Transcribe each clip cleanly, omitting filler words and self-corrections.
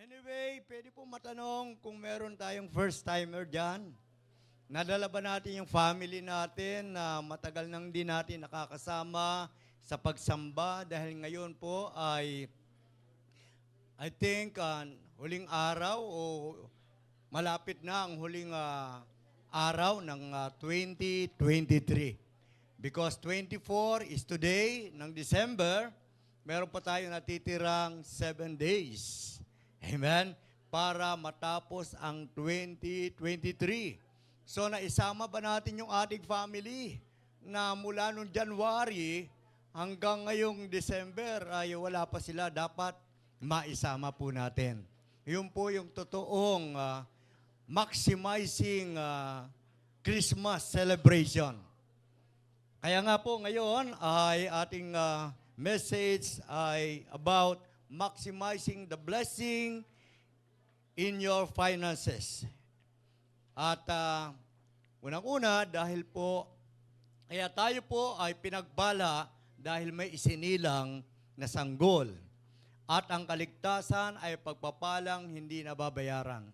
Anyway, pwede po matanong kung meron tayong first-timer dyan. Nadala ba natin yung family natin na matagal nang di natin nakakasama sa pagsamba dahil ngayon po ay I think huling araw o malapit na ang huling araw ng 2023. Because 24 is today ng December, meron pa tayo natitirang 7 days. Amen? Para matapos ang 2023. So naisama ba natin yung ating family na mula noong January hanggang ngayong December ay wala pa sila, dapat maisama po natin. Yun po yung totoong maximizing Christmas celebration. Kaya nga po ngayon ay ating message ay about maximizing the blessing in your finances. At unang-una, dahil po, kaya tayo po ay pinagbala dahil may isinilang na sanggol. At ang kaligtasan ay pagpapalang hindi nababayaran.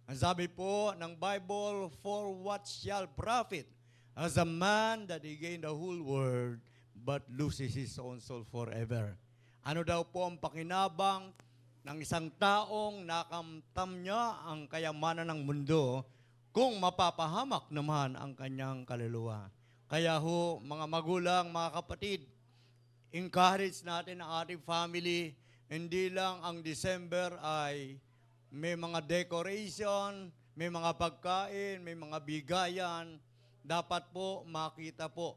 Ang sabi po ng Bible, for what shall profit as a man that he gain the whole world but loses his own soul forever. Ano daw po ang pakinabang ng isang taong nakamtam niya ang kayamanan ng mundo kung mapapahamak naman ang kanyang kaluluwa. Kaya ho, mga magulang, mga kapatid, encourage natin ang ating family. Hindi lang ang December ay may mga decoration, may mga pagkain, may mga bigayan. Dapat po makita po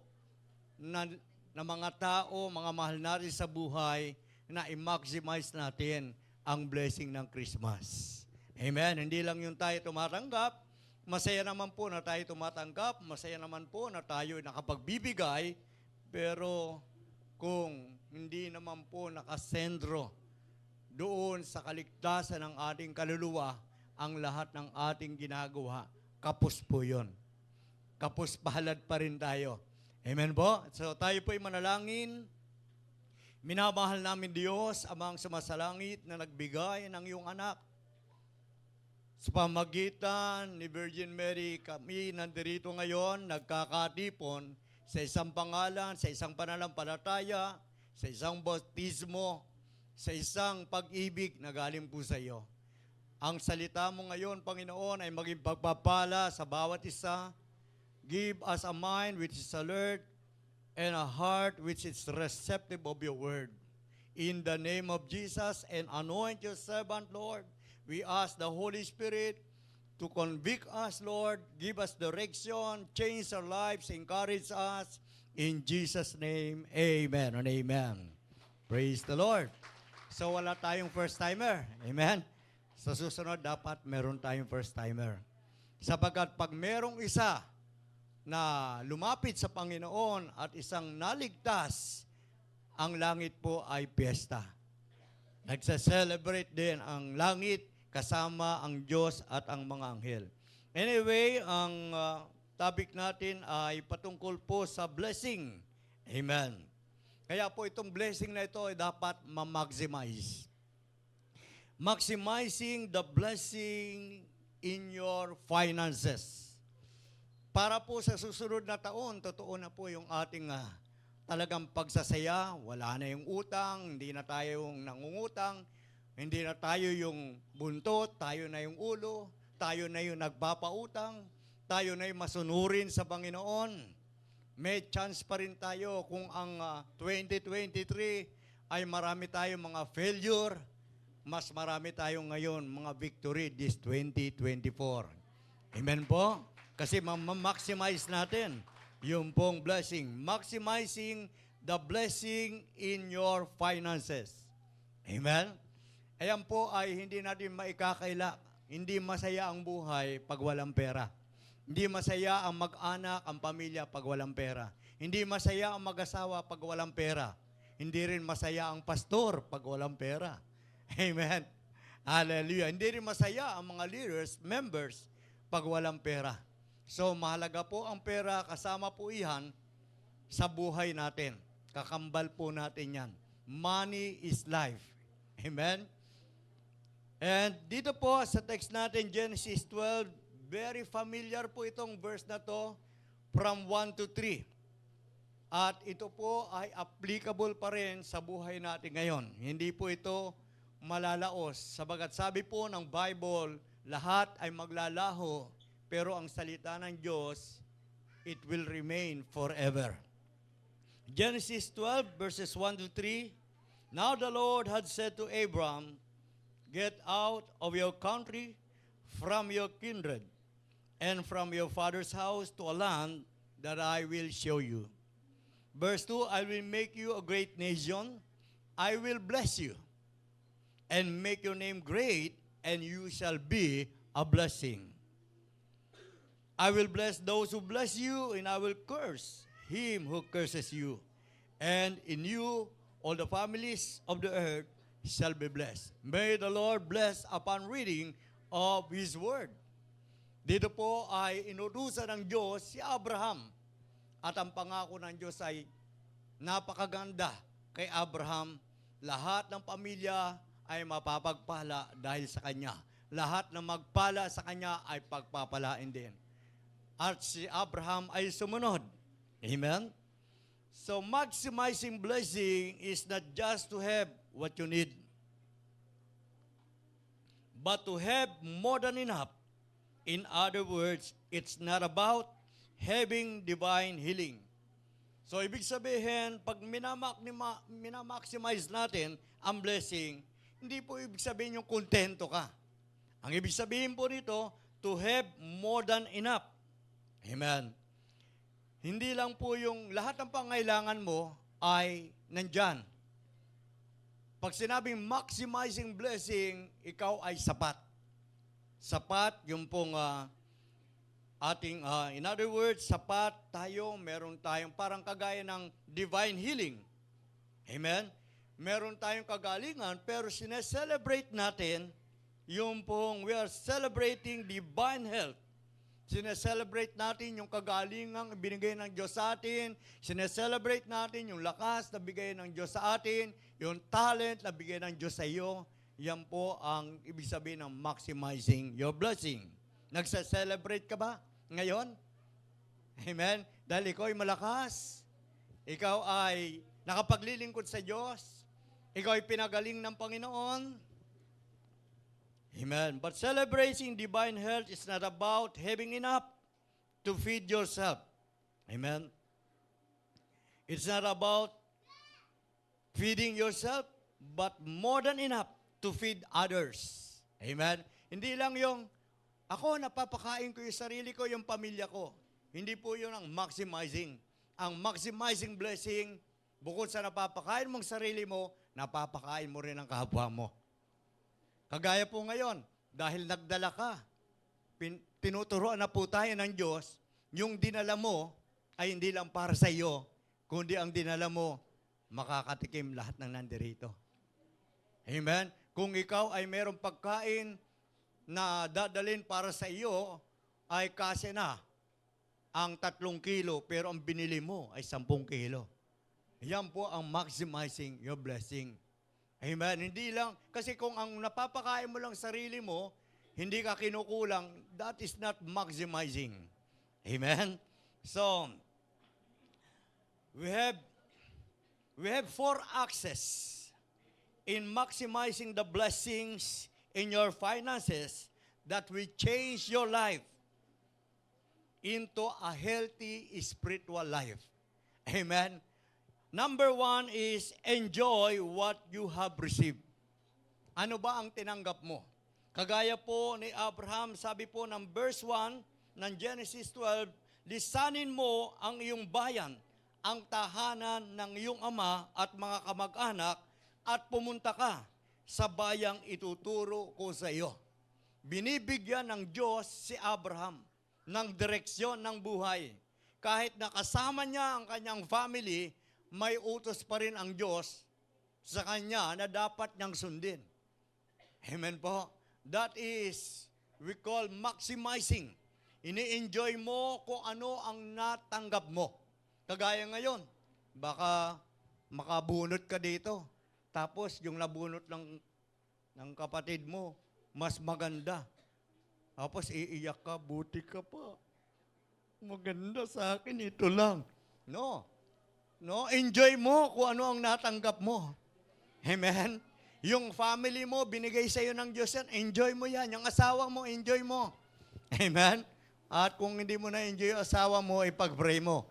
na mga tao, mga mahal natin sa buhay, na i-maximize natin ang blessing ng Christmas. Amen? Hindi lang yung tayo tumatanggap, masaya naman po na tayo tumatanggap, masaya naman po na tayo nakapagbibigay, pero kung hindi naman po nakasentro doon sa kaligtasan ng ating kaluluwa, ang lahat ng ating ginagawa, kapos po yun. Kapos palad pa rin tayo. Amen po? So tayo po'y manalangin. Minamahal namin Diyos, Amang sumasalangit na nagbigay ng iyong anak. Sa pamagitan ni Virgin Mary, kami nandirito ngayon, nagkakatipon sa isang pangalan, sa isang pananampalataya, sa isang bautismo, sa isang pag-ibig na galing po sa iyo. Ang salita mo ngayon, Panginoon, ay maging pagpapala sa bawat isa. Give us a mind which is alert and a heart which is receptive of your word. In the name of Jesus, and anoint your servant, Lord. We ask the Holy Spirit to convict us, Lord. Give us direction, change our lives, encourage us. In Jesus' name, amen and amen. Praise the Lord. So wala tayong first-timer. Amen? Sa susunod, dapat meron tayong first-timer. Sapagkat pag merong isa na lumapit sa Panginoon at isang naligtas, ang langit po ay piyesta. Nagsa-celebrate din ang langit kasama ang Diyos at ang mga anghel. Anyway, ang topic natin ay patungkol po sa blessing. Amen. Kaya po itong blessing na ito ay dapat ma-maximize. Maximizing the blessing in your finances. Para po sa susunod na taon, totoo na po yung ating talagang pagsasaya. Wala na yung utang, hindi na tayo yung nangungutang, hindi na tayo yung buntot, tayo na yung ulo, tayo na yung nagpapautang, tayo na yung masunurin sa Panginoon. May chance pa rin tayo kung ang 2023 ay marami tayong mga failure, mas marami tayong ngayon mga victory this 2024. Amen po? Kasi ma-maximize natin yung pong blessing. Maximizing the blessing in your finances. Amen? Ayan po ay hindi natin maikakaila. Hindi masaya ang buhay pag walang pera. Hindi masaya ang mag-anak, ang pamilya pag walang pera. Hindi masaya ang mag-asawa pag walang pera. Hindi rin masaya ang pastor pag walang pera. Amen? Hallelujah. Hindi rin masaya ang mga leaders, members, pag walang pera. So, mahalaga po ang pera, kasama po iyan sa buhay natin. Kakambal po natin yan. Money is life. Amen? And dito po sa text natin, Genesis 12, very familiar po itong verse na to from 1 to 3. At ito po ay applicable pa rin sa buhay natin ngayon. Hindi po ito malalaos. Sabagat sabi po ng Bible, lahat ay maglalaho, pero ang salita ng Diyos, it will remain forever. Genesis 12 verses 1 to 3, Now the Lord had said to Abram, Get out of your country, from your kindred, and from your father's house to a land that I will show you. Verse 2, I will make you a great nation. I will bless you and make your name great, and you shall be a blessing. I will bless those who bless you, and I will curse him who curses you. And in you all the families of the earth shall be blessed. May the Lord bless upon reading of His Word. Dito po ay inutusan ng Diyos si Abraham. At ang pangako ng Diyos ay napakaganda kay Abraham. Lahat ng pamilya ay mapapagpala dahil sa kanya. Lahat ng magpala sa kanya ay pagpapalain din. At si Abraham ay sumunod. Amen? So maximizing blessing is not just to have what you need, but to have more than enough. In other words, it's not about having divine healing. So ibig sabihin, pag minamaximize natin ang blessing, hindi po ibig sabihin yung kontento ka. Ang ibig sabihin po nito, to have more than enough. Amen. Hindi lang po yung lahat ng pangailangan mo ay nandyan. Pag sinabing maximizing blessing, ikaw ay sapat. Sapat yung pong in other words, sapat tayo, meron tayong parang kagaya ng divine healing. Amen? Meron tayong kagalingan, pero sineselebrate natin yung pong we are celebrating divine health. Sineselebrate natin yung kagalingang binigay ng Diyos sa atin. Sineselebrate natin yung lakas na bigay ng Diyos sa atin. Yung talent na bigay ng Diyos sa iyo. Yan po ang ibig sabihin ng maximizing your blessing. Nagsa-celebrate ka ba ngayon? Amen? Dahil ikaw ay malakas. Ikaw ay nakapaglilingkod sa Diyos. Ikaw ay pinagaling ng Panginoon. Amen. But celebrating divine health is not about having enough to feed yourself. Amen. It's not about feeding yourself, but more than enough to feed others. Amen. Hindi lang yung, ako napapakain ko yung sarili ko, yung pamilya ko. Hindi po yun ang maximizing. Ang maximizing blessing, bukod sa napapakain mong sarili mo, napapakain mo rin ang kapwa mo. Kagaya po ngayon, dahil nagdala ka, tinuturoan na po tayo ng Diyos, yung dinala mo ay hindi lang para sa iyo, kundi ang dinala mo, makakatikim lahat ng nandirito. Amen? Kung ikaw ay mayroong pagkain na dadalhin para sa iyo, ay kasi na ang 3 kilo, pero ang binili mo ay 10 kilo. Yan po ang maximizing your blessing. Amen. Hindi lang, kasi kung ang napapakain mo lang sarili mo, hindi ka kinukulang, that is not maximizing. Amen. So, we have 4 axes in maximizing the blessings in your finances that will change your life into a healthy spiritual life. Amen. Number 1 is enjoy what you have received. Ano ba ang tinanggap mo? Kagaya po ni Abraham, sabi po ng verse 1 ng Genesis 12, lisanin mo ang iyong bayan, ang tahanan ng iyong ama at mga kamag-anak, at pumunta ka sa bayang ituturo ko sa iyo. Binibigyan ng Diyos si Abraham ng direksyon ng buhay. Kahit nakasama niya ang kanyang family, may utos pa rin ang Diyos sa kanya na dapat niyang sundin. Amen po. That is, we call maximizing. Ini-enjoy mo kung ano ang natanggap mo. Kagaya ngayon, baka makabunot ka dito. Tapos yung nabunot ng kapatid mo, mas maganda. Tapos iiyak ka, buti ka pa. Maganda sa akin, ito lang. No. No, enjoy mo kung ano ang natanggap mo. Amen? Yung family mo, binigay sa iyo ng Diyos yan, enjoy mo yan. Yung asawa mo, enjoy mo. Amen? At kung hindi mo na-enjoy yung asawa mo, ipag-pray mo.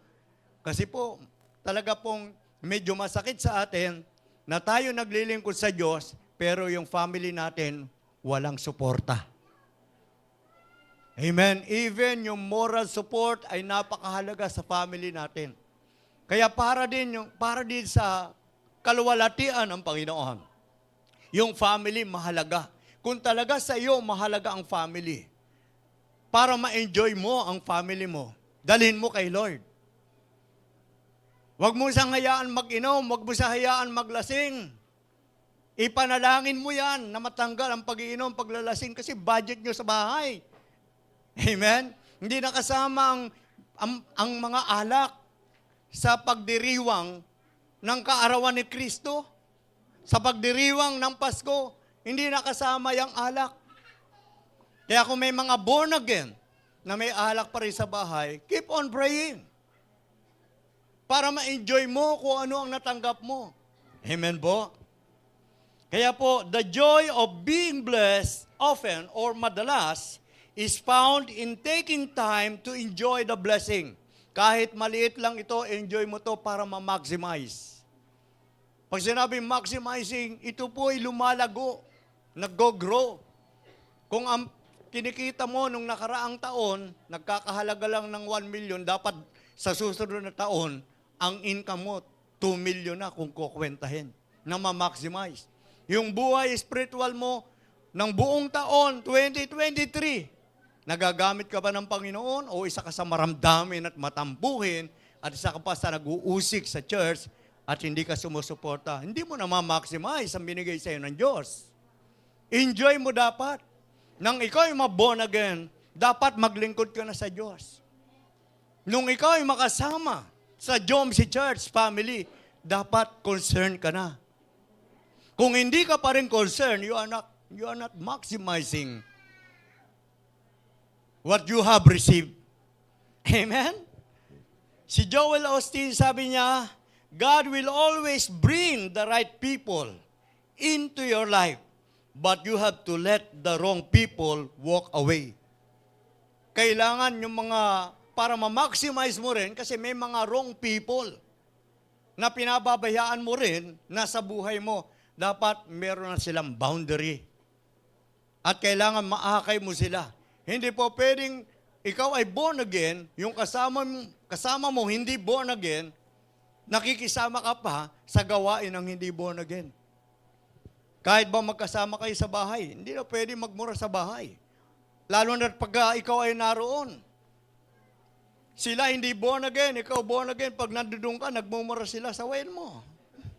Kasi po, talaga pong medyo masakit sa atin na tayo naglilingkod sa Diyos, pero yung family natin, walang suporta. Amen? Even yung moral support ay napakahalaga sa family natin. Kaya para din sa kaluwalhatian ng Panginoon. Yung family mahalaga. Kung talaga sa iyo mahalaga ang family, para ma-enjoy mo ang family mo, dalhin mo kay Lord. Huwag mo siyang hayaan mag-inom, huwag mo siyang hayaan maglasing. Ipanalangin mo yan na matanggal ang pag-iinom, paglalasing kasi budget nyo sa bahay. Amen? Hindi nakasama ang mga alak sa pagdiriwang ng kaarawan ni Kristo. Sa pagdiriwang ng Pasko, hindi nakasama yung alak. Kaya kung may mga born again na may alak pa rin sa bahay, keep on praying. Para ma-enjoy mo kung ano ang natanggap mo. Amen po? Kaya po, the joy of being blessed often or madalas is found in taking time to enjoy the blessing. Kahit maliit lang ito, enjoy mo to para ma-maximize. Pag sinabing maximizing, ito po ay lumalago, nag-grow. Kung ang kinikita mo nung nakaraang taon, nagkakahalaga lang ng 1 million, dapat sa susunod na taon, ang income mo, 2 million na kung kukwentahin, na ma-maximize. Yung buhay spiritual mo, ng buong taon, 2023, nagagamit ka ba ng Panginoon o isa ka sa maramdamin at matambuhin at isa ka pa sa nag-uusik sa church at hindi ka sumusuporta, hindi mo na ma-maximize ang binigay sa iyo ng Diyos. Enjoy mo dapat. Nang ikaw ay ma-born again, dapat maglingkod ka na sa Diyos. Nung ikaw ay makasama sa Jomsi Church family, dapat concerned ka na. Kung hindi ka pa rin concerned, you are not maximizing what you have received. Amen? Si Joel Osteen sabi niya, God will always bring the right people into your life, but you have to let the wrong people walk away. Kailangan yung para ma-maximize mo rin, kasi may mga wrong people na pinababayaan mo rin nasa buhay mo. Dapat meron na silang boundary. At kailangan maakay mo sila. Hindi po pwedeng ikaw ay born again, yung kasama mo hindi born again, nakikisama ka pa sa gawain ng hindi born again. Kahit ba magkasama kayo sa bahay, hindi na pwede magmura sa bahay. Lalo na pag ikaw ay naroon. Sila hindi born again, ikaw born again. Pag nandudong ka, nagmumura sila sa wail mo.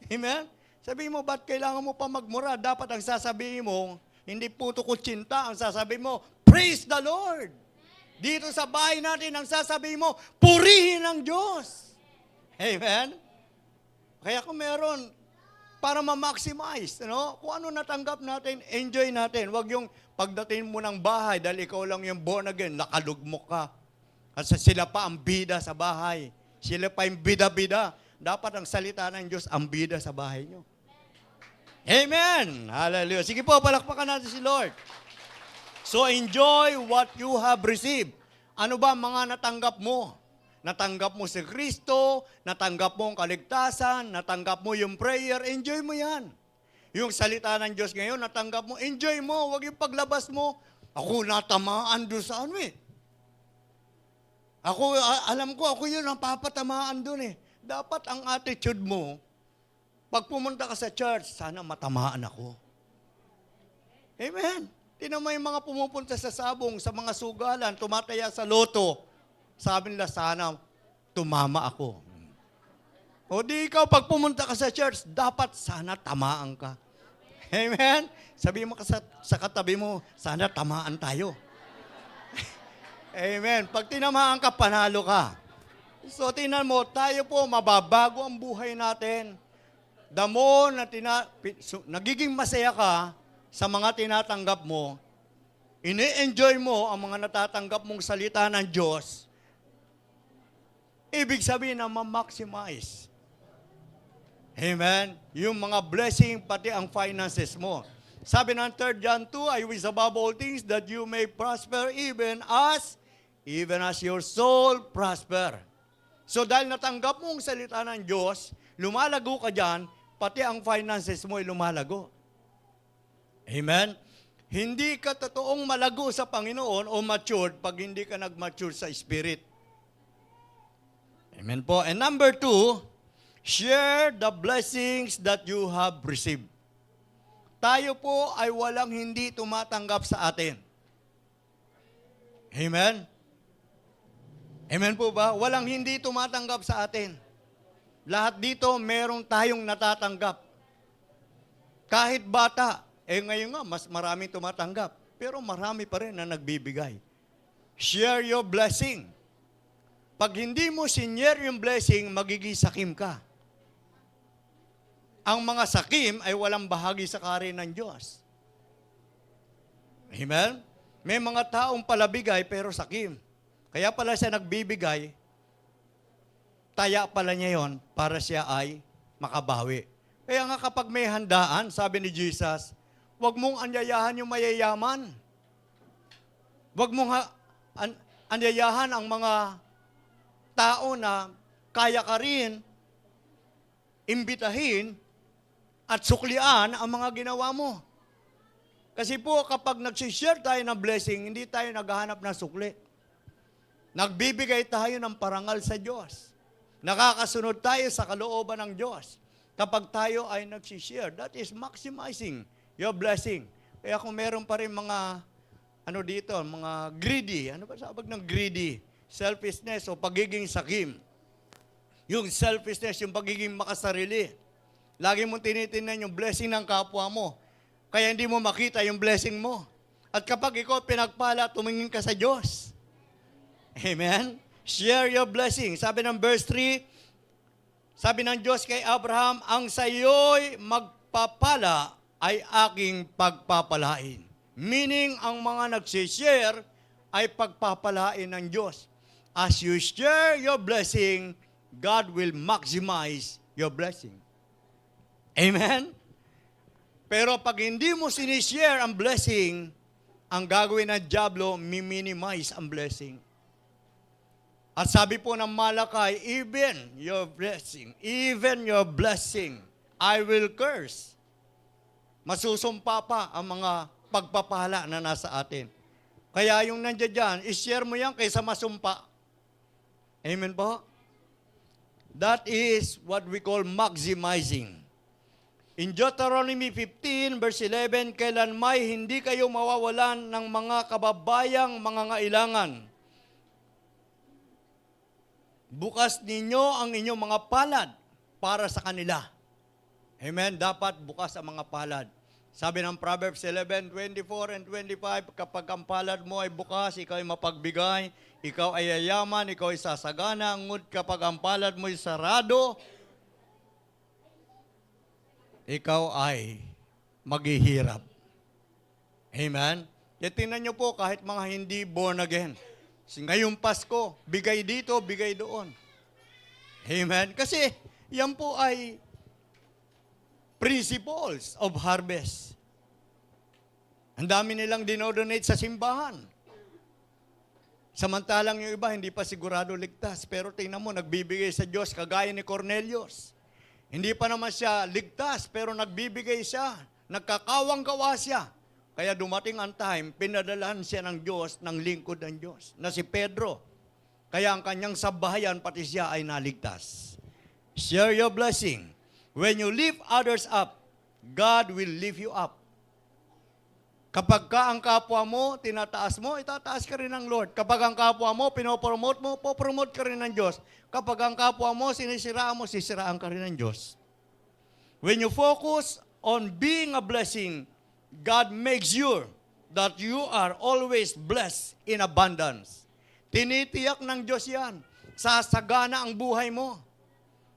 Amen? Sabihin mo, ba't kailangan mo pa magmura? Dapat ang sasabihin mo, hindi puto kutsinta, ang sasabihin mo, praise the Lord. Dito sa bahay natin, ang sasabihin mo, purihin ang Diyos. Amen? Kaya kung meron, para ma-maximize, kung ano natanggap natin, enjoy natin. Huwag yung pagdating mo ng bahay, dahil ikaw lang yung born again, nakalugmok ka. At sila pa ang bida sa bahay. Sila pa yung bida-bida. Dapat ang salita ng Diyos ang bida sa bahay nyo. Amen! Hallelujah. Sige po, palakpakan natin si Lord. So enjoy what you have received. Ano ba mga natanggap mo? Natanggap mo si Kristo, natanggap mo ang kaligtasan, natanggap mo yung prayer, enjoy mo yan. Yung salita ng Diyos ngayon, natanggap mo, enjoy mo, huwag yung paglabas mo. Ako natamaan doon sa alam ko, ako yun ang papatamaan doon eh. Dapat ang attitude mo, pag pumunta ka sa church, sana matamaan ako. Amen. Tingnan mo yung mga pumupunta sa sabong, sa mga sugalan, tumataya sa loto. Sabi nila, sana tumama ako. O di ikaw, pag pumunta ka sa church, dapat sana tamaan ka. Amen? Sabi mo ka sa katabi mo, sana tamaan tayo. Amen. Pag tinamaan ka, panalo ka. So, tingnan mo, tayo po, mababago ang buhay natin. The more na nagiging masaya ka sa mga tinatanggap mo, ini-enjoy mo ang mga natatanggap mong salita ng Diyos, ibig sabihin na ma-maximize. Amen? Yung mga blessing, pati ang finances mo. Sabi ng 3 John 2, I wish above all things that you may prosper even as your soul prosper. So dahil natanggap mo ang salita ng Diyos, lumalago ka dyan, pati ang finances mo ay lumalago. Amen? Hindi ka totoong malago sa Panginoon o matured pag hindi ka nag-mature sa Spirit. Amen po. And number 2, share the blessings that you have received. Tayo po ay walang hindi tumatanggap sa atin. Amen? Amen po ba? Walang hindi tumatanggap sa atin. Lahat dito, merong tayong natatanggap. Kahit bata, ngayon nga, mas maraming tumatanggap. Pero marami pa rin na nagbibigay. Share your blessing. Pag hindi mo sinyer yung blessing, magiging sakim ka. Ang mga sakim ay walang bahagi sa kaharian ng Diyos. Amen? May mga taong palabigay pero sakim. Kaya pala siya nagbibigay, taya pala niya yon para siya ay makabawi. Kaya nga kapag may handaan, sabi ni Jesus, huwag mong anyayahan yung mayayaman. Huwag mong anyayahan ang mga tao na kaya ka rin imbitahin at suklian ang mga ginawa mo. Kasi po, kapag nag-share tayo ng blessing, hindi tayo naghahanap ng sukli. Nagbibigay tayo ng parangal sa Diyos. Nakakasunod tayo sa kalooban ng Diyos. Kapag tayo ay nag-share, that is maximizing your blessing. Kaya kung meron pa rin mga, mga greedy, ano ba sabag ng greedy? Selfishness o pagiging sakim. Yung selfishness, yung pagiging makasarili. Lagi mong tinitingnan yung blessing ng kapwa mo. Kaya hindi mo makita yung blessing mo. At kapag ikaw pinagpala, tumingin ka sa Diyos. Amen? Share your blessing. Sabi ng verse 3, sabi ng Diyos kay Abraham, ang sayo'y magpapala ay aking pagpapalain. Meaning, ang mga nagsishare ay pagpapalain ng Diyos. As you share your blessing, God will maximize your blessing. Amen? Pero pag hindi mo sinishare ang blessing, ang gagawin ng diablo, minimize ang blessing. At sabi po ng Malakay, even your blessing, I will curse. Masusumpa pa ang mga pagpapala na nasa atin. Kaya yung nandiyan dyan, ishare mo yan kaysa masumpa. Amen po? That is what we call maximizing. In Deuteronomy 15, verse 11, kailan may hindi kayo mawawalan ng mga kababayang mga ngailangan. Bukas ninyo ang inyong mga palad para sa kanila. Amen? Dapat bukas ang mga palad. Sabi ng Proverbs 11:24 and 25, kapag ang palad mo ay bukas, ikaw ay mapagbigay, ikaw ay yayaman, ikaw ay sasagana, ngunit kapag ang palad mo ay sarado, ikaw ay maghihirap. Amen? Kaya tingnan nyo po, kahit mga hindi born again, ngayong Pasko, bigay dito, bigay doon. Amen? Kasi yan po ay principles of harvest. Ang dami nilang dinodonate sa simbahan. Samantalang yung iba, hindi pa sigurado ligtas. Pero tingnan mo, nagbibigay sa Diyos, kagaya ni Cornelius. Hindi pa naman siya ligtas, pero nagbibigay siya. Nagkakawang-gawa siya. Kaya dumating ang time, pinadalahan siya ng Diyos, ng lingkod ng Diyos, na si Pedro. Kaya ang kanyang sabahayan, pati siya ay naligtas. Share your blessing. When you lift others up, God will lift you up. Kapag ka ang kapwa mo, tinataas mo, itataas ka rin ng Lord. Kapag ang kapwa mo, pinopromote mo, popromote ka rin ng Diyos. Kapag ang kapwa mo, sinisiraan mo, sisiraan ka rin ng Diyos. When you focus on being a blessing, God makes sure that you are always blessed in abundance. Tinitiyak ng Diyos yan. Sasagana ang buhay mo.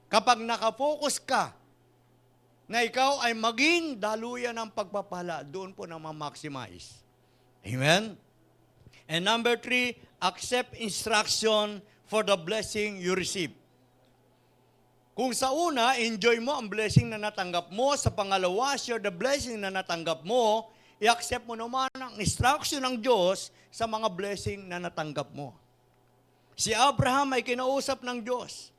Kapag nakafocus ka, na ikaw ay maging daluyan ng pagpapala, doon po na ma-maximize. Amen? And number 3, accept instruction for the blessing you receive. Kung sa una, enjoy mo ang blessing na natanggap mo. Sa pangalawa, share the blessing na natanggap mo. I-accept mo naman ang instruction ng Diyos sa mga blessing na natanggap mo. Si Abraham ay kinausap ng Diyos.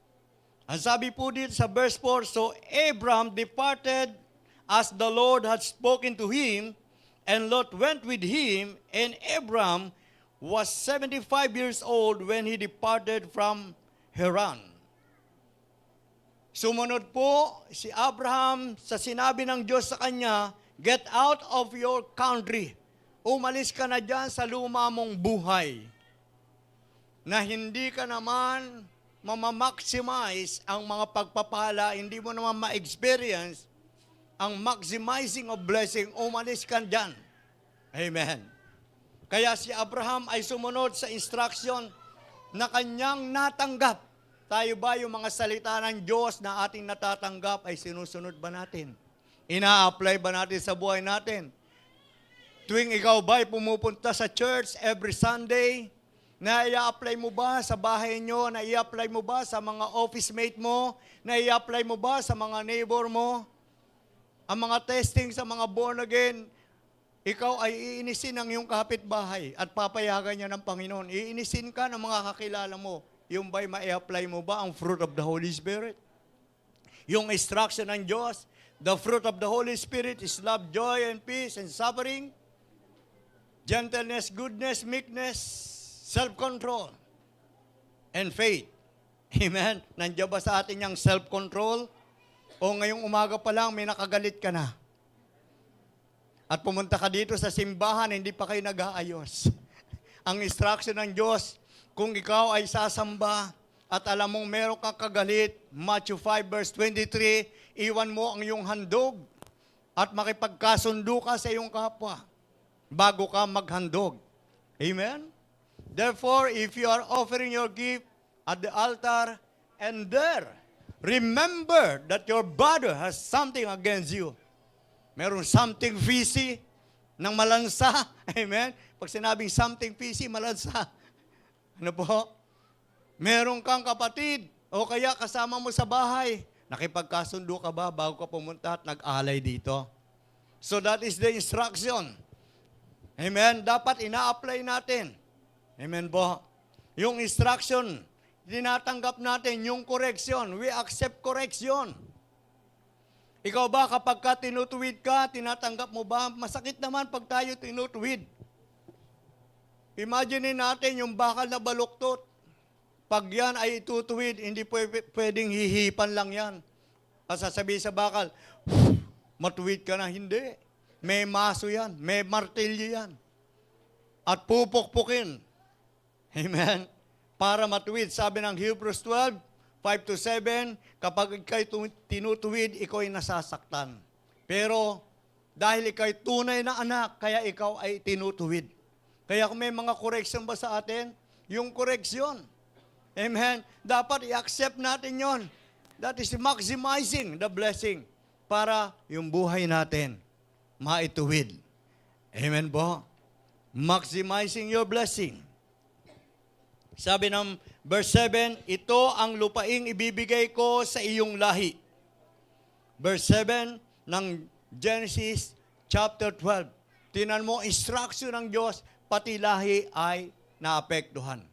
Ang sabi po dito sa verse 4, so Abraham departed as the Lord had spoken to him, and Lot went with him, and Abraham was 75 years old when he departed from Haran. Sumunod po si Abraham sa sinabi ng Diyos sa kanya, get out of your country. Umalis ka na dyan sa luma mong buhay. Na hindi ka naman mamamaximize ang mga pagpapala, hindi mo naman ma-experience ang maximizing of blessing, umalis ka dyan. Amen. Kaya si Abraham ay sumunod sa instruction na kanyang natanggap. Tayo ba yung mga salita ng Diyos na ating natatanggap ay sinusunod ba natin? Ina-apply ba natin sa buhay natin? Tuwing ikaw ba ay pumupunta sa church every Sunday, na-i-apply mo ba sa bahay nyo? Na-i-apply mo ba sa mga office mate mo? Na-i-apply mo ba sa mga neighbor mo? Ang mga testing sa mga born again, ikaw ay iinisin ng iyong kapitbahay at papayagan niya ng Panginoon. Iinisin ka ng mga kakilala mo. Yung ba'y ma-apply mo ba ang fruit of the Holy Spirit? Yung instruction ng Diyos, the fruit of the Holy Spirit is love, joy, and peace, and suffering, gentleness, goodness, meekness, self-control, and faith. Amen? Nandiyan ba sa atin yung self-control? O ngayong umaga pa lang, may nakagalit ka na. At pumunta ka dito sa simbahan, hindi pa kayo nag-aayos. Ang instruction ng Diyos, kung ikaw ay sasamba at alam mong meron kang kagalit, Matthew 5 verse 23, iwan mo ang iyong handog at makipagkasundo ka sa iyong kapwa bago ka maghandog. Amen? Therefore, if you are offering your gift at the altar and there, remember that your brother has something against you. Meron something fishy ng malansa. Amen? Pag sinabing something fishy, malansa. Ano po? Meron kang kapatid o kaya kasama mo sa bahay. Nakipagkasundo ka ba bago ka pumunta at nag-alay dito? So that is the instruction. Amen? Dapat ina-apply natin. Amen po? Yung instruction, tinatanggap natin yung correction. We accept correction. Ikaw ba kapag ka tinutuwid ka, tinatanggap mo ba? Masakit naman pag tayo tinutuwid. Imagine natin yung bakal na baluktot. Pag yan ay itutuwid, hindi pwedeng hihipan lang yan. At sasabihin sa bakal, matuwid ka na. Hindi. May maso yan. May martilyo yan. At pupukpukin. Amen? Para matuwid. Sabi ng Hebrews 12, 5-7, kapag ikaw tinutuwid, ikaw ay nasasaktan. Pero dahil ikaw ay tunay na anak, kaya ikaw ay tinutuwid. Kaya kung may mga correction ba sa atin, yung correction, amen, dapat i-accept natin yon. That is maximizing the blessing para yung buhay natin maituwid. Amen po? Maximizing your blessing. Sabi ng verse 7, ito ang lupaing ibibigay ko sa iyong lahi. Verse 7 ng Genesis chapter 12. Tinan mo, instruction ng Diyos, pati lahi ay naapektuhan.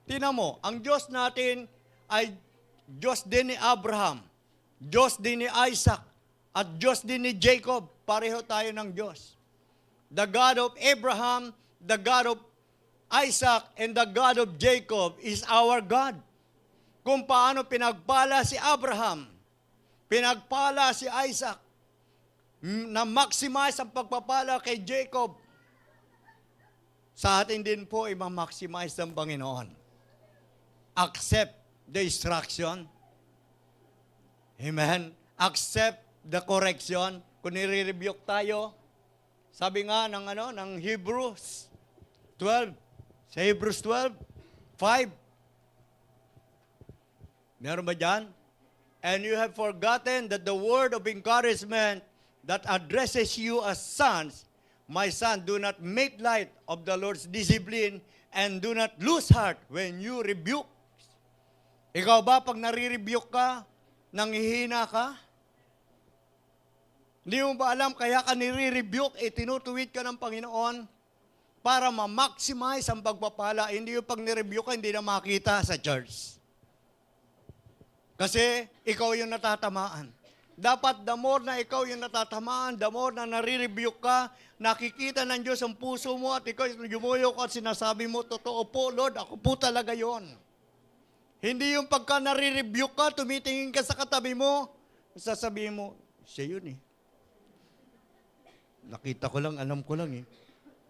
Tinan mo, ang Diyos natin ay Diyos din ni Abraham, Diyos din ni Isaac, at Diyos din ni Jacob. Pareho tayo ng Diyos. The God of Abraham, the God of Isaac, and the God of Jacob is our God. Kung paano pinagpala si Abraham, pinagpala si Isaac, na maximize ang pagpapala kay Jacob, sa atin din po ay ma-maximize ng Panginoon. Accept the instruction. Amen? Accept the correction. Kung nire-rebuke tayo, sabi nga ng Hebrews 12, sa Hebrews 12, 5. Meron ba dyan? And you have forgotten that the word of encouragement that addresses you as sons My son, do not make light of the Lord's discipline and do not lose heart when you rebuke. Ikaw ba, pag nare-rebuke ka, nanghihina ka? Hindi mo ba alam, kaya ka nire-rebuke, tinutuwid ka ng Panginoon para ma-maximize ang pagpapala. Hindi yung pag nire-rebuke ka, hindi na makita sa church. Kasi ikaw yung natatamaan. Dapat the more na ikaw yung natatamaan, the more na nare-rebuke ka, nakikita ng Diyos ang puso mo at ikaw yumuyo ka at sinasabi mo, totoo po, Lord, ako po talaga yon. Hindi yung pagka nare-rebuke ka, tumitingin ka sa katabi mo, sasabihin mo, siya yun eh. Nakita ko lang, alam ko lang eh.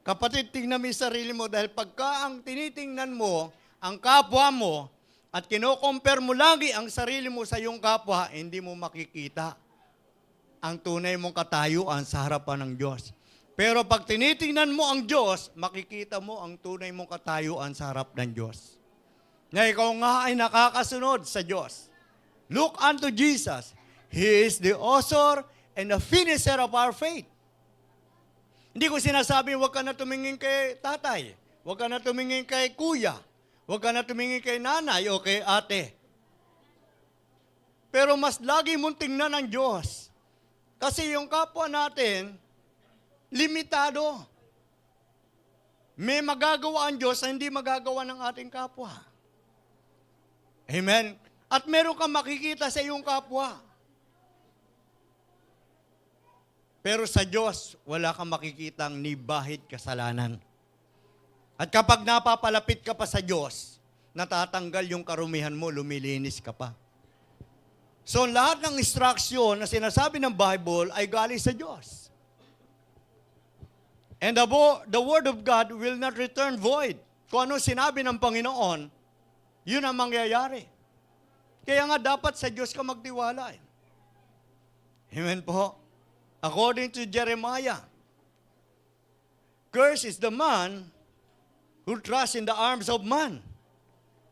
Kapatid, tingnan mo yung sarili mo dahil pagka ang tinitingnan mo, ang kapwa mo, at kino-compare mo lagi ang sarili mo sa iyong kapwa, hindi mo makikita ang tunay mong katayuan sa harapan ng Diyos. Pero pag tinitingnan mo ang Diyos, makikita mo ang tunay mong katayuan sa harap ng Diyos. Na ikaw nga ay nakakasunod sa Diyos. Look unto Jesus. He is the author and the finisher of our faith. Hindi ko sinasabi, huwag ka na tumingin kay tatay. Huwag ka na tumingin kay kuya. Huwag ka na tumingin kay nanay o kay ate. Pero mas lagi mong tingnan ang Diyos. Kasi yung kapwa natin, limitado. May magagawa ang Diyos na hindi magagawa ng ating kapwa. Amen? At meron kang makikita sa iyong kapwa. Pero sa Diyos, wala kang makikitang ni bahid kasalanan. At kapag napapalapit ka pa sa Diyos, natatanggal yung karumihan mo, lumilinis ka pa. So lahat ng instruction na sinasabi ng Bible ay galing sa Diyos. And the Word of God will not return void. Kung ano sinabi ng Panginoon, yun ang mangyayari. Kaya nga dapat sa Diyos ka magtiwala. Amen po. According to Jeremiah, cursed is the man who trusts in the arms of man.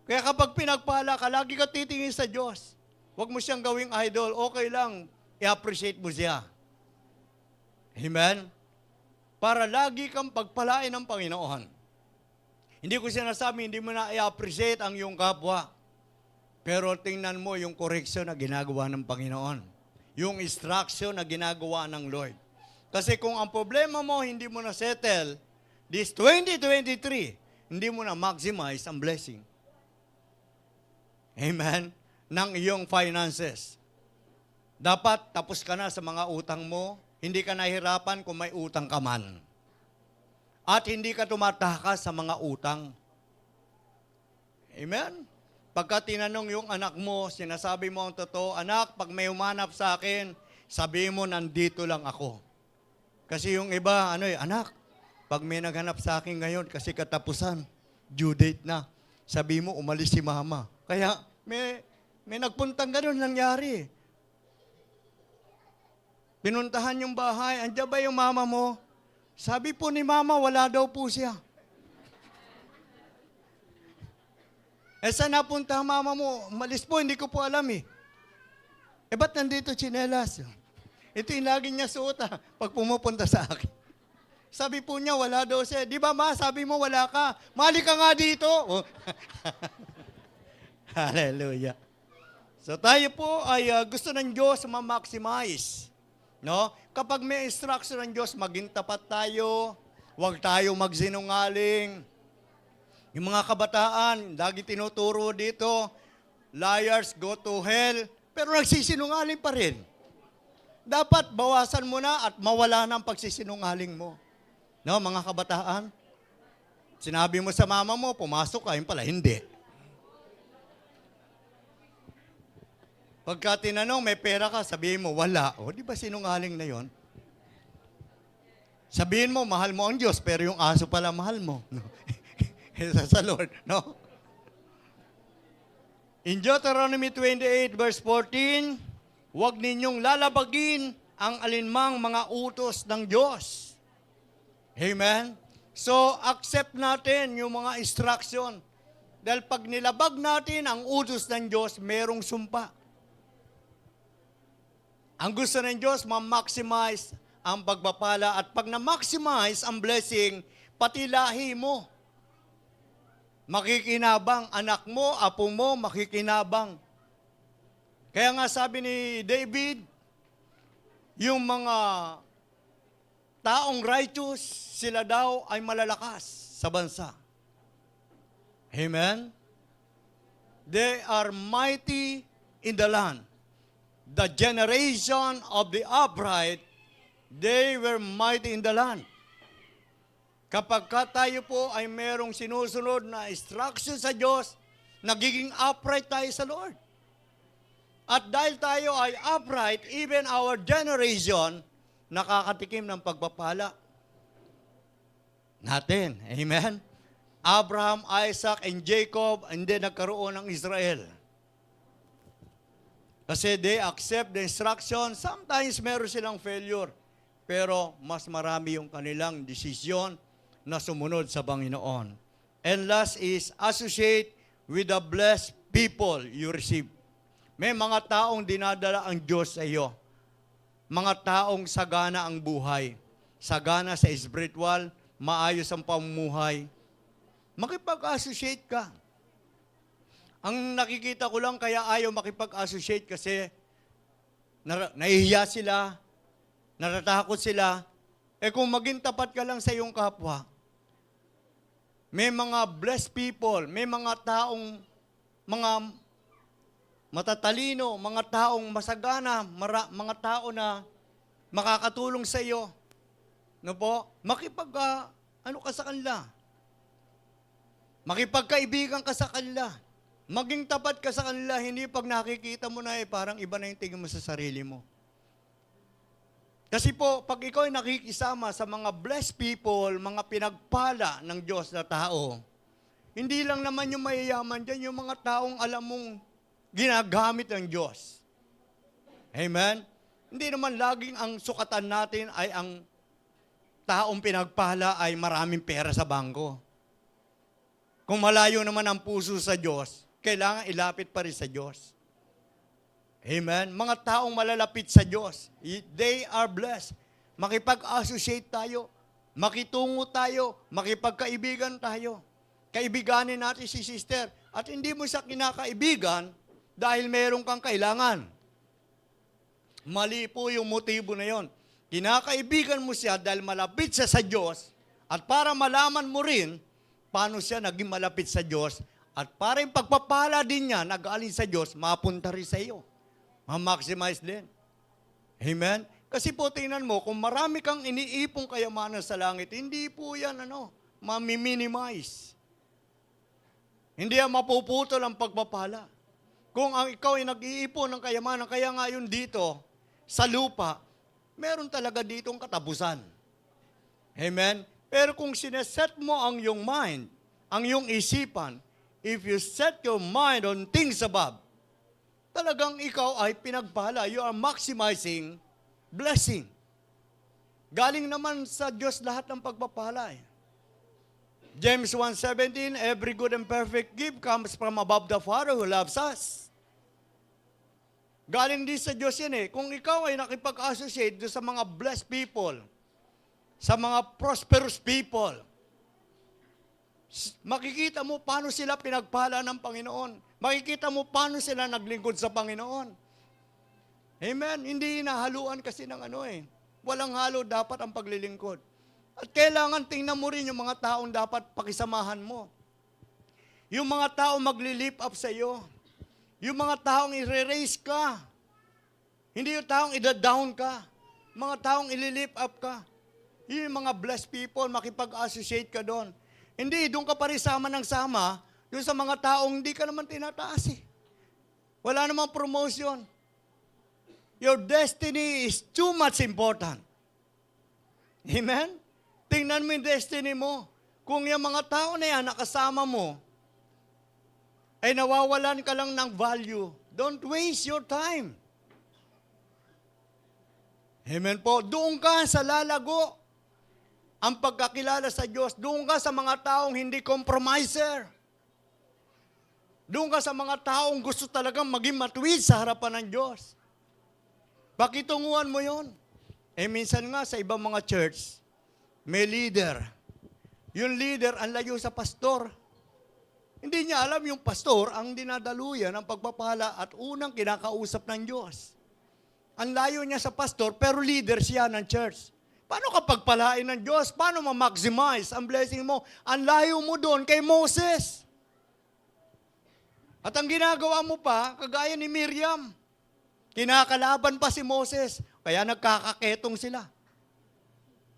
Kaya kapag pinagpala ka, lagi ka titingin sa Diyos. Huwag mo siyang gawing idol. Okay lang, i-appreciate mo siya. Amen? Para lagi kang pagpalain ng Panginoon. Hindi ko sinasabi, hindi mo na i-appreciate ang iyong kapwa. Pero tingnan mo yung correction na ginagawa ng Panginoon. Yung instruction na ginagawa ng Lord. Kasi kung ang problema mo, hindi mo na settle, this 2023, hindi mo na maximize ang blessing. Amen? Ng iyong finances. Dapat tapos ka na sa mga utang mo, hindi ka nahihirapan kung may utang ka man. At hindi ka tumatakas sa mga utang. Amen? Pagka tinanong yung anak mo, sinasabi mo ang totoo, anak, pag may umanap sa akin, sabihin mo, nandito lang ako. Kasi yung iba, anak, pag may naghanap sa akin ngayon, kasi katapusan, due date na, sabi mo, umalis si mama. Kaya, may nagpuntang ganun nangyari. Pinuntahan yung bahay, andiyan ba yung mama mo? Sabi po ni mama, wala daw po siya. Saan napunta ang mama mo? Umalis po, hindi ko po alam eh. Ba't nandito tsinelas? Ito yung lagi niya suot pag pumupunta sa akin. Sabi po niya, wala daw siya. Di ba ma, sabi mo wala ka. Mali ka nga dito. Oh. Hallelujah. So tayo po ay gusto ng Diyos ma-maximize. No? Kapag may instruction ng Diyos, maging tapat tayo. Huwag tayo magsinungaling. Yung mga kabataan, lagi tinuturo dito, liars go to hell, pero nagsisinungaling pa rin. Dapat bawasan mo na at mawala na ang pagsisinungaling mo. No, mga kabataan? Sinabi mo sa mama mo, pumasok ka, yun pala, hindi. Pagka tinanong, may pera ka, sabihin mo, wala. O, di ba sinungaling na yon? Sabihin mo, mahal mo ang Diyos, pero yung aso pala mahal mo. No? Sa Lord, no? In Deuteronomy 28, verse 14, huwag ninyong lalabagin ang alinmang mga utos ng Diyos. Amen? So, accept natin yung mga instruction. Dahil pag nilabag natin ang utos ng Diyos, merong sumpa. Ang gusto ng Diyos, ma-maximize ang pagpapala at pag na-maximize ang blessing, pati lahi mo. Makikinabang, anak mo, apo mo, makikinabang. Kaya nga sabi ni David, yung mga taong righteous, sila daw ay malalakas sa bansa. Amen? They are mighty in the land. The generation of the upright, they were mighty in the land. Kapag tayo po ay merong sinusunod na instruction sa Diyos, nagiging upright tayo sa Lord. At dahil tayo ay upright, even our generation, nakakatikim ng pagpapala natin. Amen? Abraham, Isaac, and Jacob, hindi nagkaroon ng Israel. Kasi they accept the instruction. Sometimes meron silang failure. Pero mas marami yung kanilang desisyon na sumunod sa Panginoon. And last is associate with the blessed people you receive. May mga taong dinadala ang Diyos sa iyo. Mga taong sagana ang buhay. Sagana sa spiritual, maayos ang pamumuhay. Makipag-associate ka. Ang nakikita ko lang kaya ayaw makipag-associate kasi nahihiya sila, natatakot sila. Kung maging tapat ka lang sa iyong kapwa, may mga blessed people, may mga taong, mga matatalino, mga taong masagana, mga tao na makakatulong sa iyo. No po? Ano ka sa kanila? Makipagkaibigan ka sa kanila. Maging tapat ka sa kanila, hindi pag nakikita mo na parang iba na yung tingin mo sa sarili mo. Kasi po, pag ikaw ay nakikisama sa mga blessed people, mga pinagpala ng Diyos na tao, hindi lang naman yung mayayaman dyan, yung mga taong alam mong ginagamit ng Diyos. Amen? Hindi naman laging ang sukatan natin ay ang taong pinagpala ay maraming pera sa bangko. Kung malayo naman ang puso sa Diyos, kailangan ilapit pa rin sa Diyos. Amen? Mga taong malalapit sa Diyos, they are blessed. Makipag-associate tayo, makitungo tayo, makipagkaibigan tayo. Kaibiganin natin si sister. At hindi mo siya kinakaibigan dahil meron kang kailangan. Mali po yung motibo na yon. Kinakaibigan mo siya dahil malapit siya sa Diyos at para malaman mo rin paano siya naging malapit sa Diyos at para yung pagpapala din niya nag-alin sa Diyos, mapunta rin sa iyo. Ma-maximize din. Amen? Kasi po tingnan mo, kung marami kang iniipong kayamanan sa langit, hindi po yan mami-minimize. Hindi yan mapuputol ang pagpapala. Kung ang ikaw ay nag-iipon ng kayamanan, kaya nga yun dito, sa lupa, meron talaga ditong katapusan. Amen? Pero kung sineset mo ang iyong mind, ang iyong isipan, if you set your mind on things above, talagang ikaw ay pinagpala. You are maximizing blessing. Galing naman sa Diyos lahat ng pagpapala. James 1:17, every good and perfect gift comes from above the Father who loves us. Galing din sa Diyos yan Kung ikaw ay nakipag-associate sa mga blessed people, sa mga prosperous people, makikita mo paano sila pinagpala ng Panginoon. Makikita mo paano sila naglingkod sa Panginoon. Amen? Hindi hinahaluan kasi ng Walang halo dapat ang paglilingkod. At kailangan tingnan mo rin yung mga taong dapat pakisamahan mo. Yung mga taong magli-lift up sa iyo. Yung mga taong i-raise ka. Hindi yung taong i-down ka. Mga taong i-lift up ka. Yung mga blessed people, makipag-associate ka doon. Hindi, doon ka pa rin sama ng sama, doon sa mga taong hindi ka naman tinataas Wala namang promotion. Your destiny is too much important. Amen? Tingnan mo yung destiny mo. Kung yung mga tao na yan, nakasama mo, ay nawawalan ka lang ng value, don't waste your time. Amen po. Doon ka sa lalago ang pagkakilala sa Diyos. Doon ka sa mga taong hindi compromiser. Doon ka sa mga taong gusto talagang maging matuwid sa harapan ng Diyos. Pakitunguhan mo yon. Eh minsan nga sa ibang mga church, may leader. Yung leader ang layo sa pastor. Hindi niya alam yung pastor ang dinadaluyan ng pagpapala at unang kinakausap ng Diyos. Ang layo niya sa pastor, pero leader siya ng church. Paano ka pagpalain ng Diyos? Paano ma-maximize ang blessing mo? Ang layo mo doon kay Moses. At ang ginagawa mo pa, kagaya ni Miriam, kinakalaban pa si Moses, kaya nagkakaketong sila.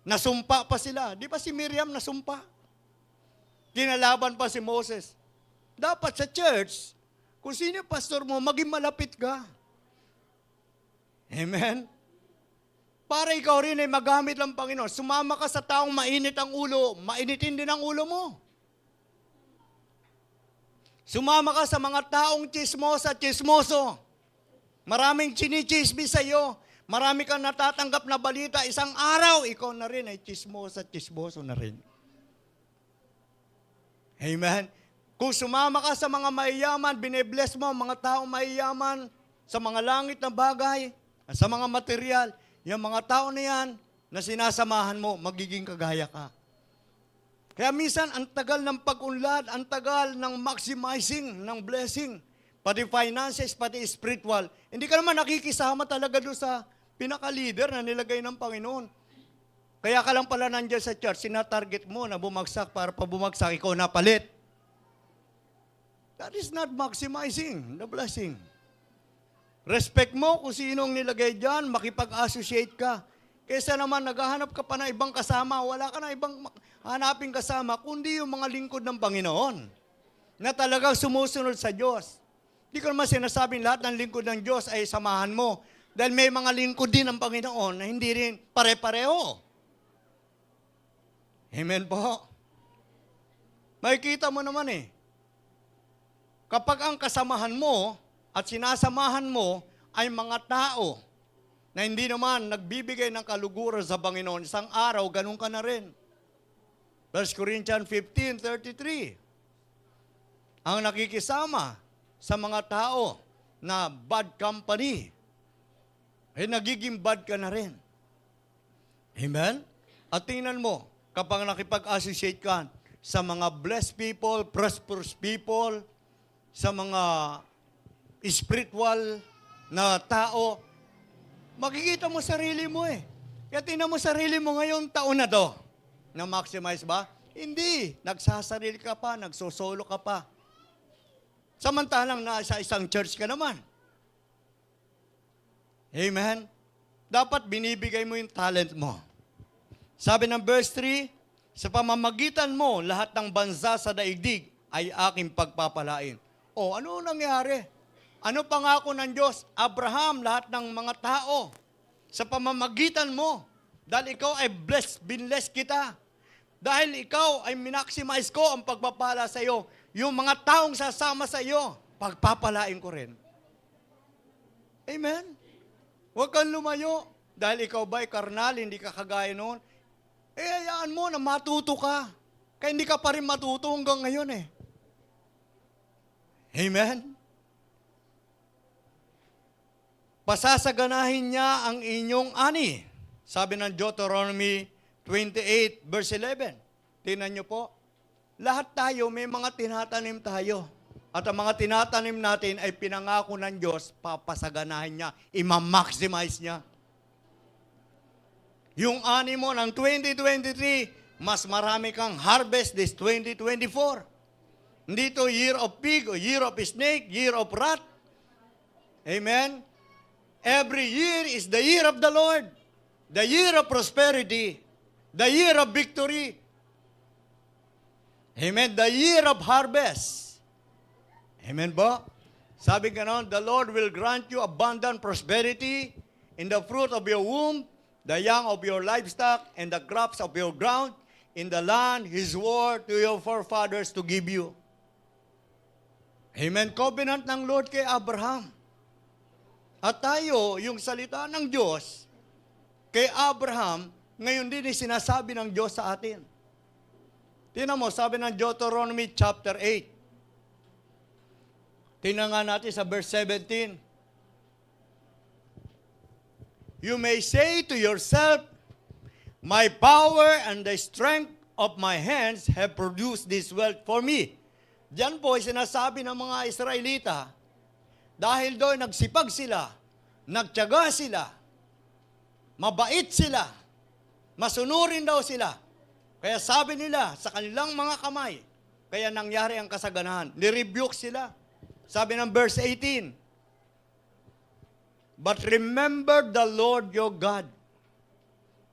Nasumpa pa sila. Di ba si Miriam nasumpa? Kinalaban pa si Moses. Dapat sa church, kung sino yung pastor mo, maging malapit ka. Amen? Para ikaw rin ay magamit ng Panginoon. Sumama ka sa taong mainit ang ulo, mainitin din ang ulo mo. Sumama ka sa mga taong chismosa, chismoso. Maraming chinichismis sa iyo. Marami kang natatanggap na balita. Isang araw, ikaw na rin ay chismosa, chismoso na rin. Amen? Kung sumama ka sa mga mayayaman, binibless mo ang mga taong mayayaman sa mga langit na bagay, sa mga material, yung mga tao na yan na sinasamahan mo, magiging kagaya ka. Kaya minsan, ang tagal ng pag-unlad, ang tagal ng maximizing ng blessing, pati finances, pati spiritual. Hindi ka naman nakikisama talaga doon sa pinaka-leader na nilagay ng Panginoon. Kaya ka lang pala nandiyan sa church, sinatarget mo na bumagsak para pa bumagsak, ikaw napalit. That is not maximizing the blessing. Respect mo kung sinong nilagay dyan, makipag-associate ka. Kesa naman naghahanap ka pa ng ibang kasama, wala ka na ibang hanaping kasama, kundi yung mga lingkod ng Panginoon na talagang sumusunod sa Diyos. Hindi ko naman sinasabing lahat ng lingkod ng Diyos ay samahan mo. Dahil may mga lingkod din ng Panginoon na hindi rin pare-pareho. Amen po. Makikita mo naman eh. Kapag ang kasamahan mo at sinasamahan mo ay mga tao na hindi naman nagbibigay ng kaluguran sa Panginoon, isang araw, ganun ka na rin. 1 Corinthians 15:33. Ang nakikisama sa mga tao na bad company, ay nagiging bad ka na rin. Amen? At tingnan mo, kapag nakipag-associate ka sa mga blessed people, prosperous people, sa mga spiritual na tao, makikita mo sarili mo eh. Kaya tingnan mo sarili mo ngayong taon na to. Na-maximize ba? Hindi. Nagsasarili ka pa, nagsosolo ka pa. Samantalang nasa isang church ka naman. Amen? Dapat binibigay mo yung talent mo. Sabi ng verse 3, sa pamamagitan mo, lahat ng bansa sa daigdig ay aking pagpapalain. O, ano nangyari? Ano pangako ng Diyos? Abraham, lahat ng mga tao, sa pamamagitan mo, dahil ikaw ay blessed, binless kita. Dahil ikaw ay minaximize ko ang pagpapala sa iyo, yung mga taong sasama sa iyo, pagpapalain ko rin. Amen? Huwag kang lumayo. Dahil ikaw ba ay karnal, hindi ka kagaya noon. Hayaan mo na matuto ka. Kaya hindi ka pa rin matuto hanggang ngayon eh. Amen? Pasasaganahin niya ang inyong ani. Sabi ng Deuteronomy 28 verse 11. Tingnan niyo po. Lahat tayo may mga tinatanim tayo. At ang mga tinatanim natin ay pinangako ng Diyos, papasaganahin niya, ima-maximize niya. Yung ani mo ng 2023, mas marami kang harvest this 2024. Hindi to year of pig, or year of snake, year of rat. Amen? Every year is the year of the Lord. The year of prosperity. The year of victory. Amen? The year of harvest. Amen ba? Sabi ganon, the Lord will grant you abundant prosperity in the fruit of your womb, the young of your livestock, and the crops of your ground, in the land His word to your forefathers to give you. Amen. Covenant ng Lord kay Abraham. At tayo, yung salita ng Diyos, kay Abraham, ngayon din sinasabi ng Diyos sa atin. Tingnan mo, sabi ng Deuteronomy chapter 8. Tingnan nga natin sa verse 17. You may say to yourself, my power and the strength of my hands have produced this wealth for me. Diyan po ay sinasabi ng mga Israelita, dahil doon nagsipag sila, nagtiyaga sila, mabait sila, masunurin daw sila. Kaya sabi nila sa kanilang mga kamay, kaya nangyari ang kasaganahan. Nirebuke sila. Sabi ng verse 18, but remember the Lord your God.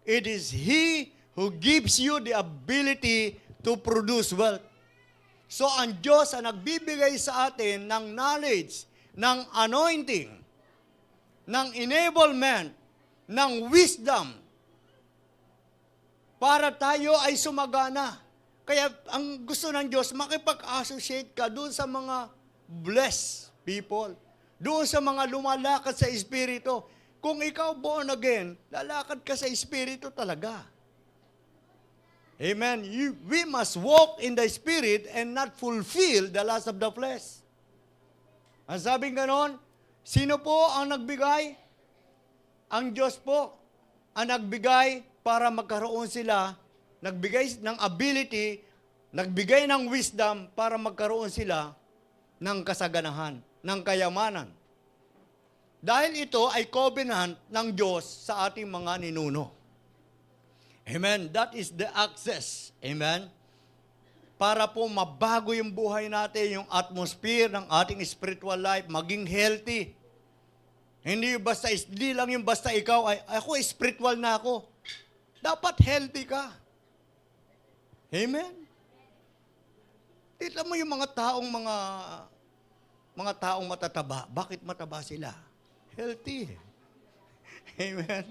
It is He who gives you the ability to produce wealth. So ang Diyos ang nagbibigay sa atin ng knowledge, ng anointing, ng enablement, ng wisdom, para tayo ay sumagana. Kaya ang gusto ng Diyos, makipag-associate ka doon sa mga blessed people, doon sa mga lumalakad sa Espiritu. Kung ikaw born again, lalakad ka sa Espiritu talaga. Amen. We must walk in the Spirit and not fulfill the lust of the flesh. Ang sabing ganon, sino po ang nagbigay? Ang Diyos po ang nagbigay para magkaroon sila, nagbigay ng ability, nagbigay ng wisdom para magkaroon sila ng kasaganahan, ng kayamanan. Dahil ito ay covenant ng Diyos sa ating mga ninuno. Amen. That is the access. Amen. Para po mabago yung buhay natin, yung atmosphere ng ating spiritual life, maging healthy. Hindi lang yung basta ikaw, ako spiritual na ako. Dapat healthy ka. Amen. Tignan mo yung mga taong matataba. Bakit mataba sila? Healthy. Amen.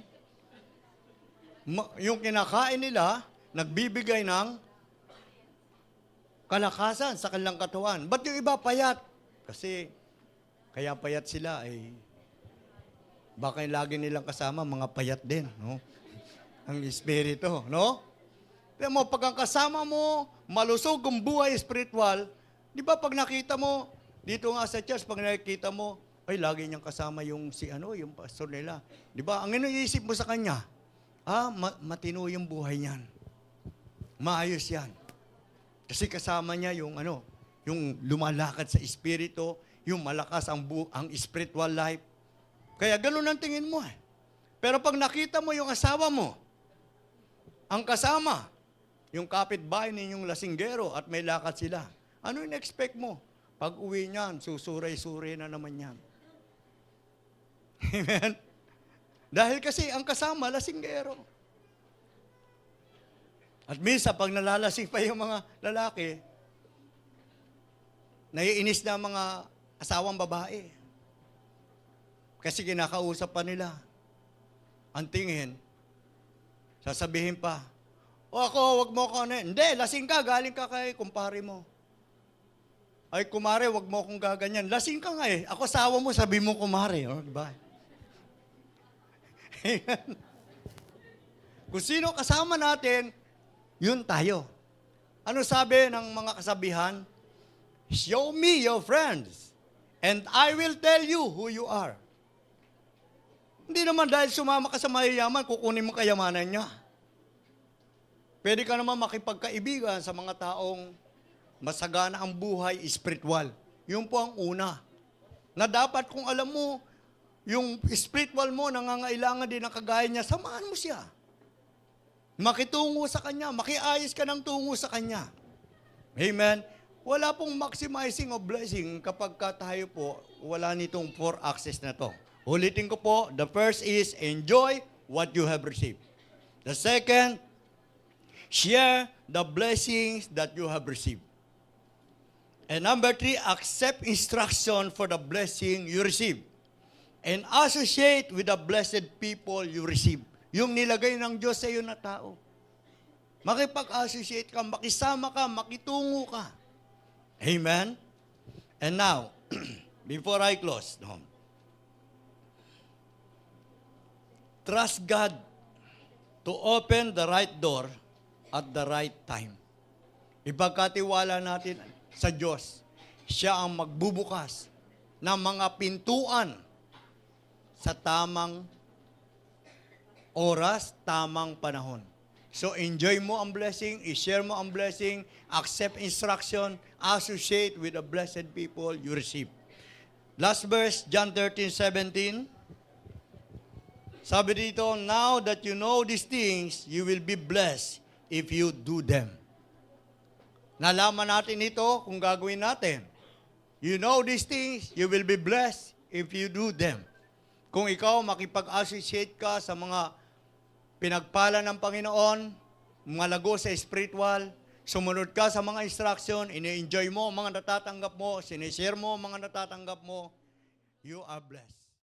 Yung kinakain nila, nagbibigay ng kalakasan sa kanilang katawan. Ba't yung iba payat? Kasi kaya payat sila ay baka yung lagi nilang kasama mga payat din, no? Ang espiritu, no? Pero mo, pag ang kasama mo, malusog ang buhay spiritual, di ba pag nakita mo, dito nga sa church, pag nakikita mo, ay lagi niyang kasama yung yung pastor nila. Di ba? Ang iniisip mo sa kanya, matino yung buhay niyan. Maayos yan. Kasi kasama niya yung yung lumalakad sa espiritu, yung malakas ang spiritual life. Kaya ganun ang tingin mo eh. Pero pag nakita mo yung asawa mo, ang kasama, yung kapitbahay ninyong lasinggero at may lakad sila, ano yung expect mo? Pag uwi niyan, susuray-suray na naman yan. Amen? Dahil kasi ang kasama, lasinggero. At minsan, pag nalalasing pa yung mga lalaki, naiinis na mga asawang babae. Kasi kinakausap pa nila. Ang tingin, sasabihin pa, ako, wag mo ko Hindi, lasing ka, galing ka kay kumpare mo. Ay, kumare, wag mo akong gaganyan. Lasing ka nga eh. Ako, asawa mo, sabi mo kumare. Oh, diba? Kung sino kasama natin, yun tayo. Ano sabi ng mga kasabihan? Show me your friends, and I will tell you who you are. Hindi naman dahil sumama ka sa mayayaman, kukunin mo kayamanan niya. Pwede ka naman makipagkaibigan sa mga taong masagana ang buhay spiritual. Yun po ang una. Na dapat kung alam mo, yung spiritual mo, nangangailangan din ng kagaya niya, samahan mo siya. Makitungo sa kanya, makiayos ka ng tungo sa kanya. Amen? Wala pong maximizing of blessing kapag tayo po, wala nitong 4 access na to. Ulitin ko po, the first is enjoy what you have received. The second, share the blessings that you have received. And number 3, accept instruction for the blessing you receive. And associate with the blessed people you receive. Yung nilagay ng Diyos sa iyo na tao. Makipag-associate ka, makisama ka, makitungo ka. Amen? And now, before I close, trust God to open the right door at the right time. Ipagkatiwala natin sa Diyos. Siya ang magbubukas ng mga pintuan sa tamang oras, tamang panahon. So enjoy mo ang blessing, i-share mo ang blessing, accept instruction, associate with the blessed people you receive. Last verse, John 13:17. Sabi dito, now that you know these things, you will be blessed if you do them. Nalaman natin ito kung gagawin natin. You know these things, you will be blessed if you do them. Kung ikaw makipag-associate ka sa mga pinagpala ng Panginoon, malago sa spiritual, sumunod ka sa mga instruction, ini-enjoy mo ang mga natatanggap mo, sinishare mo ang mga natatanggap mo, you are blessed.